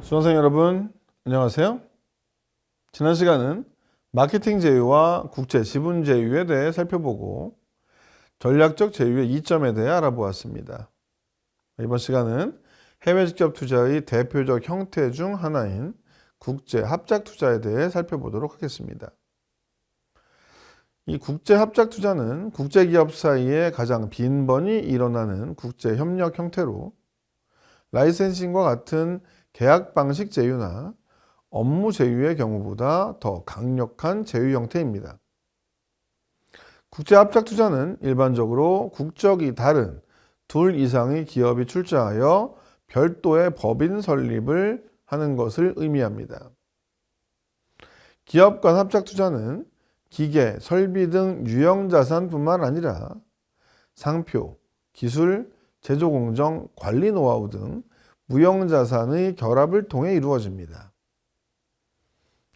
수강생 여러분, 안녕하세요. 지난 시간은 마케팅 제휴와 국제 지분 제휴에 대해 살펴보고 전략적 제휴의 이점에 대해 알아보았습니다. 이번 시간은 해외 직접 투자의 대표적 형태 중 하나인 국제 합작 투자에 대해 살펴보도록 하겠습니다. 이 국제 합작 투자는 국제 기업 사이에 가장 빈번히 일어나는 국제 협력 형태로 라이센싱과 같은 계약 방식 제휴나 업무 제휴의 경우보다 더 강력한 제휴 형태입니다. 국제 합작 투자는 일반적으로 국적이 다른 둘 이상의 기업이 출자하여 별도의 법인 설립을 하는 것을 의미합니다. 기업 간 합작 투자는 기계, 설비 등 유형 자산뿐만 아니라 상표, 기술, 제조 공정, 관리 노하우 등 무형 자산의 결합을 통해 이루어집니다.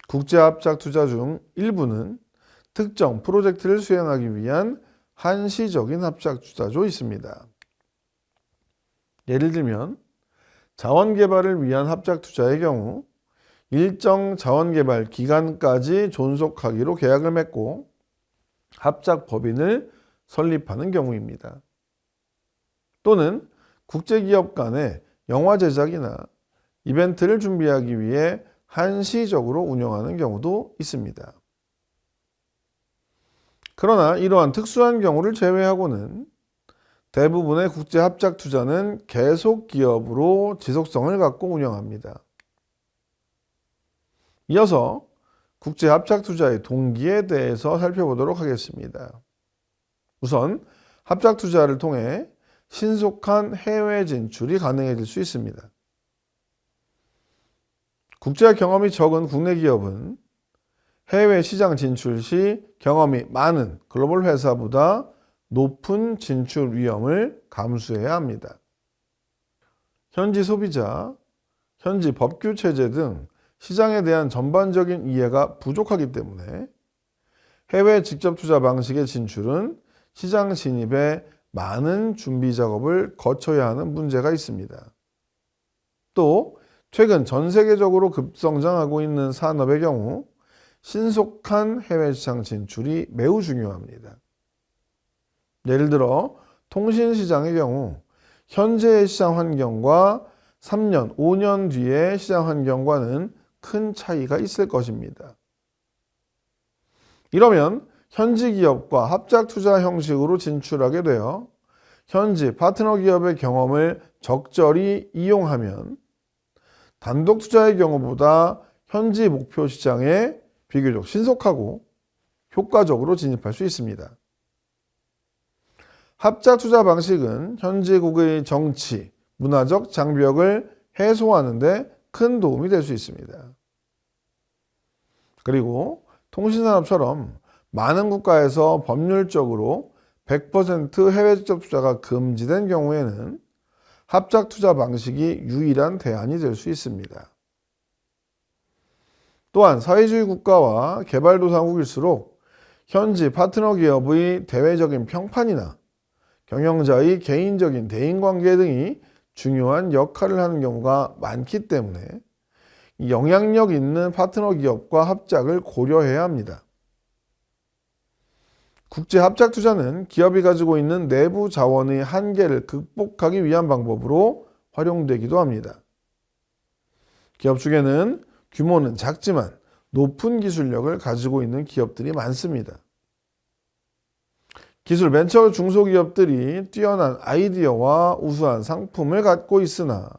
국제 합작 투자 중 일부는 특정 프로젝트를 수행하기 위한 한시적인 합작 투자도 있습니다. 예를 들면 자원 개발을 위한 합작 투자의 경우 일정 자원 개발 기간까지 존속하기로 계약을 맺고 합작 법인을 설립하는 경우입니다. 또는 국제기업 간의 영화 제작이나 이벤트를 준비하기 위해 한시적으로 운영하는 경우도 있습니다. 그러나 이러한 특수한 경우를 제외하고는 대부분의 국제 합작 투자는 계속 기업으로 지속성을 갖고 운영합니다. 이어서 국제 합작 투자의 동기에 대해서 살펴보도록 하겠습니다. 우선 합작 투자를 통해 신속한 해외 진출이 가능해질 수 있습니다. 국제 경험이 적은 국내 기업은 해외 시장 진출 시 경험이 많은 글로벌 회사보다 높은 진출 위험을 감수해야 합니다. 현지 소비자, 현지 법규 체제 등 시장에 대한 전반적인 이해가 부족하기 때문에 해외 직접 투자 방식의 진출은 시장 진입에 많은 준비 작업을 거쳐야 하는 문제가 있습니다. 또 최근 전 세계적으로 급성장하고 있는 산업의 경우 신속한 해외 시장 진출이 매우 중요합니다. 예를 들어 통신시장의 경우 현재의 시장 환경과 3년, 5년 뒤의 시장 환경과는 큰 차이가 있을 것입니다. 이러면 현지 기업과 합작 투자 형식으로 진출하게 되어 현지 파트너 기업의 경험을 적절히 이용하면 단독 투자의 경우보다 현지 목표 시장에 비교적 신속하고 효과적으로 진입할 수 있습니다. 합작 투자 방식은 현지국의 정치, 문화적 장벽을 해소하는 데 큰 도움이 될 수 있습니다. 그리고 통신산업처럼 많은 국가에서 법률적으로 100% 해외 직접 투자가 금지된 경우에는 합작 투자 방식이 유일한 대안이 될 수 있습니다. 또한 사회주의 국가와 개발도상국일수록 현지 파트너 기업의 대외적인 평판이나 경영자의 개인적인 대인관계 등이 중요한 역할을 하는 경우가 많기 때문에 영향력 있는 파트너 기업과 합작을 고려해야 합니다. 국제 합작 투자는 기업이 가지고 있는 내부 자원의 한계를 극복하기 위한 방법으로 활용되기도 합니다. 기업 중에는 규모는 작지만 높은 기술력을 가지고 있는 기업들이 많습니다. 기술 벤처 중소기업들이 뛰어난 아이디어와 우수한 상품을 갖고 있으나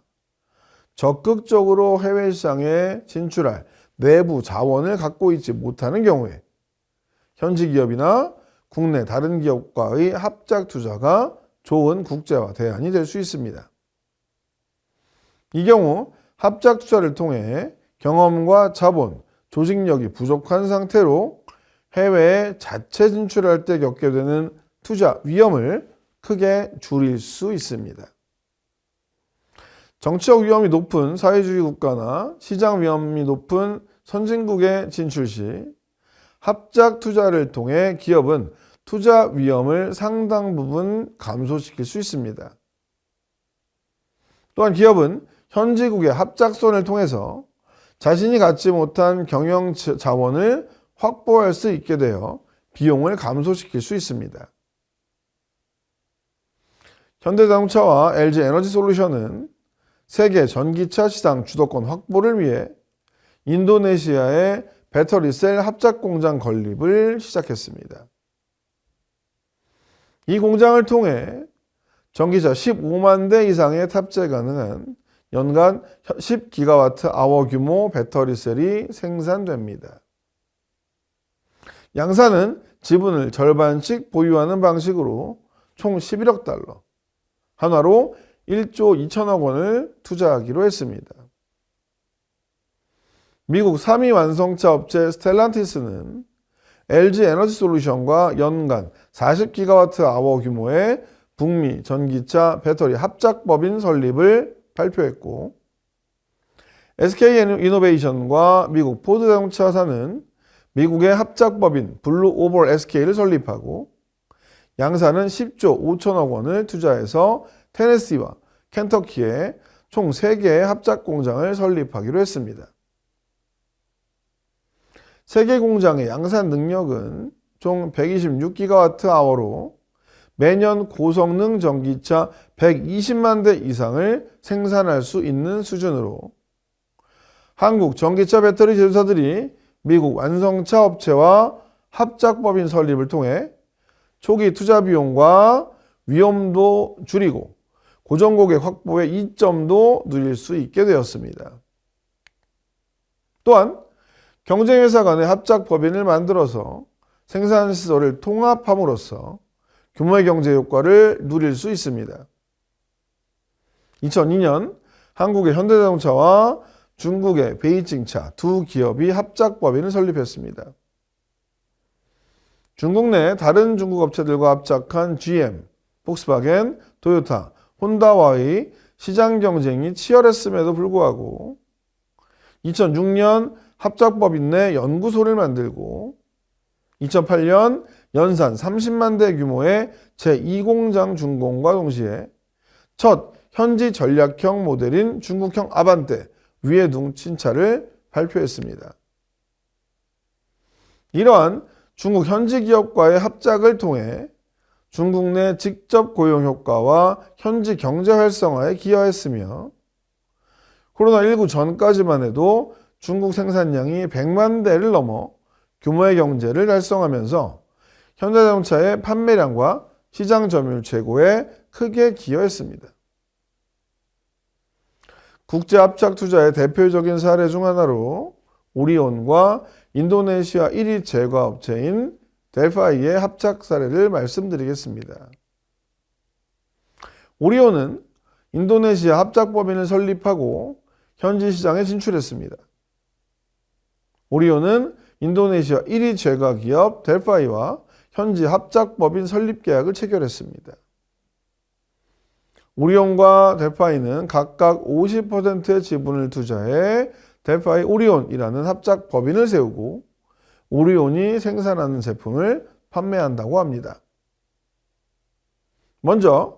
적극적으로 해외 시장에 진출할 내부 자원을 갖고 있지 못하는 경우에 현지 기업이나 국내 다른 기업과의 합작 투자가 좋은 국제화 대안이 될 수 있습니다. 이 경우 합작 투자를 통해 경험과 자본, 조직력이 부족한 상태로 해외에 자체 진출할 때 겪게 되는 투자 위험을 크게 줄일 수 있습니다. 정치적 위험이 높은 사회주의 국가나 시장 위험이 높은 선진국에 진출 시 합작 투자를 통해 기업은 투자 위험을 상당 부분 감소시킬 수 있습니다. 또한 기업은 현지국의 합작선을 통해서 자신이 갖지 못한 경영 자원을 확보할 수 있게 되어 비용을 감소시킬 수 있습니다. 현대자동차와 LG에너지솔루션은 세계 전기차 시장 주도권 확보를 위해 인도네시아의 배터리셀 합작 공장 건립을 시작했습니다. 이 공장을 통해 전기차 15만 대 이상의 탑재 가능한 연간 10GWh 규모 배터리셀이 생산됩니다. 양사는 지분을 절반씩 보유하는 방식으로 총 11억 달러, 한화로 1조 2천억 원을 투자하기로 했습니다. 미국 3위 완성차 업체 스텔란티스는 LG에너지솔루션과 연간 40GWh 규모의 북미 전기차 배터리 합작법인 설립을 발표했고, SK이노베이션과 미국 포드자동차사는 미국의 합작법인 블루오벌 SK를 설립하고, 양사는 10조 5천억 원을 투자해서 테네시와 켄터키에 총 3개의 합작 공장을 설립하기로 했습니다. 3개 공장의 양산 능력은 총 126GWh로 매년 고성능 전기차 120만 대 이상을 생산할 수 있는 수준으로 한국 전기차 배터리 제조사들이 미국 완성차 업체와 합작법인 설립을 통해 초기 투자 비용과 위험도 줄이고 고정고객 확보의 이점도 누릴 수 있게 되었습니다. 또한 경쟁회사 간의 합작법인을 만들어서 생산시설을 통합함으로써 규모의 경제 효과를 누릴 수 있습니다. 2002년 한국의 현대자동차와 중국의 베이징차 두 기업이 합작법인을 설립했습니다. 중국 내 다른 중국 업체들과 합작한 GM, 폭스바겐, 토요타, 혼다와의 시장 경쟁이 치열했음에도 불구하고 2006년 합작법인 내 연구소를 만들고 2008년 연산 30만 대 규모의 제2공장 준공과 동시에 첫 현지 전략형 모델인 중국형 아반떼 위에둥 신차를 발표했습니다. 이러한 중국 현지 기업과의 합작을 통해 중국 내 직접 고용 효과와 현지 경제 활성화에 기여했으며 코로나19 전까지만 해도 중국 생산량이 100만 대를 넘어 규모의 경제를 달성하면서 현대자동차의 판매량과 시장 점유율 제고에 크게 기여했습니다. 국제 합작 투자의 대표적인 사례 중 하나로 오리온과 인도네시아 1위 제과업체인 델파이의 합작 사례를 말씀드리겠습니다. 오리온은 인도네시아 합작법인을 설립하고 현지 시장에 진출했습니다. 오리온은 인도네시아 1위 제과 기업 델파이와 현지 합작법인 설립 계약을 체결했습니다. 오리온과 델파이는 각각 50%의 지분을 투자해 델파이 오리온이라는 합작법인을 세우고 오리온이 생산하는 제품을 판매한다고 합니다. 먼저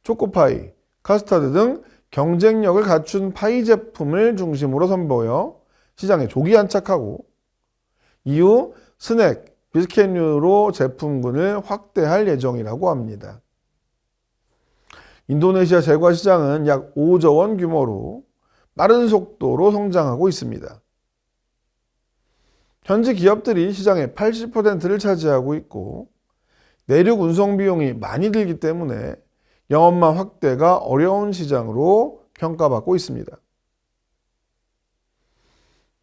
초코파이, 카스타드 등 경쟁력을 갖춘 파이 제품을 중심으로 선보여 시장에 조기 안착하고 이후 스낵, 비스켓류로 제품군을 확대할 예정이라고 합니다. 인도네시아 제과 시장은 약 5조 원 규모로 빠른 속도로 성장하고 있습니다. 현지 기업들이 시장의 80%를 차지하고 있고 내륙 운송 비용이 많이 들기 때문에 영업망 확대가 어려운 시장으로 평가받고 있습니다.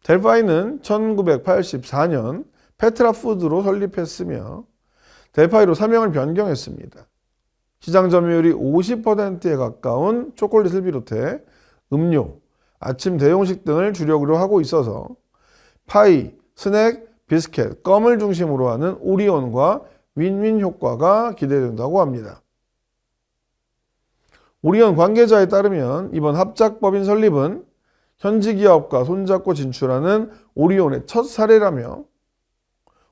델파이는 1984년 페트라푸드로 설립했으며 델파이로 사명을 변경했습니다. 시장 점유율이 50%에 가까운 초콜릿을 비롯해 음료, 아침 대용식 등을 주력으로 하고 있어서 파이, 스낵, 비스켓, 껌을 중심으로 하는 오리온과 윈윈 효과가 기대된다고 합니다. 오리온 관계자에 따르면 이번 합작법인 설립은 현지 기업과 손잡고 진출하는 오리온의 첫 사례라며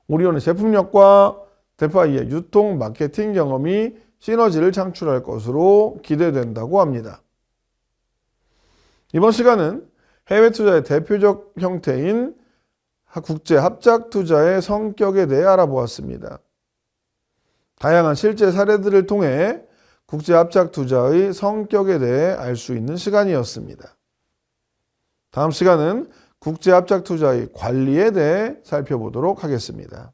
오리온의 제품력과 델파이의 유통 마케팅 경험이 시너지를 창출할 것으로 기대된다고 합니다. 이번 시간은 해외 투자의 대표적 형태인 국제 합작 투자의 성격에 대해 알아보았습니다. 다양한 실제 사례들을 통해 국제 합작 투자의 성격에 대해 알 수 있는 시간이었습니다. 다음 시간은 국제 합작 투자의 관리에 대해 살펴보도록 하겠습니다.